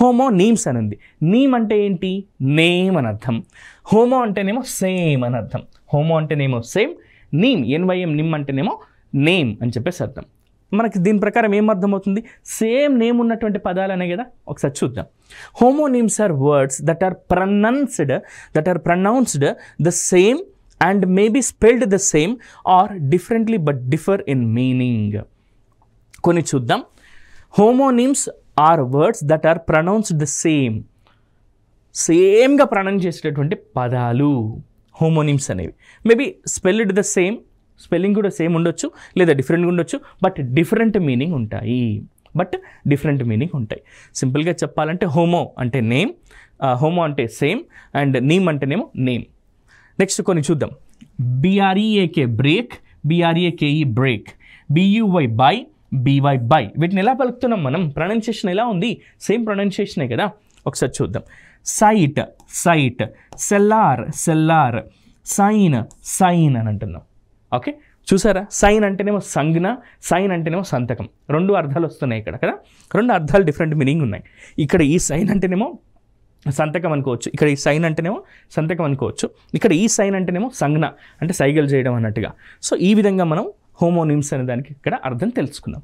హోమోనీమ్స్ అని ఉంది. నీమ్ అంటే ఏంటి? నేమ్ అని అర్థం. హోమో అంటేనేమో సేమ్ అని అర్థం. హోమో అంటేనేమో సేమ్, నీమ్ ఎన్వైఎం నిమ్ అంటేనేమో నేమ్ అని చెప్పేసి అర్థం. మనకి దీని ప్రకారం ఏం అర్థమవుతుంది? సేమ్ నేమ్ ఉన్నటువంటి పదాలనే కదా. ఒకసారి చూద్దాం. Homonyms are words that are pronounced the same and may be spelled the same or differently but differ in meaning. కొన్ని చూద్దాం. Homonyms are words that are pronounced the సేమ్గా ప్రొనౌన్స్ చేసేటటువంటి పదాలు హోమోనిమ్స్ అనేవి. Maybe spelled the same, spelling కూడా same ఉండొచ్చు లేదా డిఫరెంట్గా ఉండొచ్చు, బట్ డిఫరెంట్ మీనింగ్ ఉంటాయి. సింపుల్గా చెప్పాలంటే హోమో అంటే నేమ్, హోమో అంటే సేమ్, అండ్ నీమ్ అంటేనేమో నేమ్. నెక్స్ట్ కొన్ని చూద్దాం. BREAK break, BREAKE break, BUY by, BY by. వీటిని ఎలా పలుకుతున్నాం మనం? ప్రొనౌన్సియేషన్ ఎలా ఉంది? సేమ్ ప్రొనౌన్సియేషనే కదా. ఒకసారి చూద్దాం. సైట్, సెల్లార్, సైన్ అని అంటున్నాం. ఓకే, చూసారా? సైన్ అంటేనేమో సంజ్ఞ, సైన్ అంటేనేమో సంతకం. రెండు అర్థాలు వస్తున్నాయి ఇక్కడ కదా. రెండు అర్థాలు డిఫరెంట్ మీనింగ్ ఉన్నాయి. ఇక్కడ ఈ సైన్ అంటేనేమో సంతకం అనుకోవచ్చు, ఇక్కడ ఈ సైన్ అంటేనేమో సంతకం అనుకోవచ్చు, ఇక్కడ ఈ సైన్ అంటేనేమో సంజ్ఞ అంటే సైగలు చేయడం అన్నట్టుగా. సో ఈ విధంగా మనం హోమోనిమ్స్ అనే దానికి ఇక్కడ అర్థం తెలుసుకుందాం.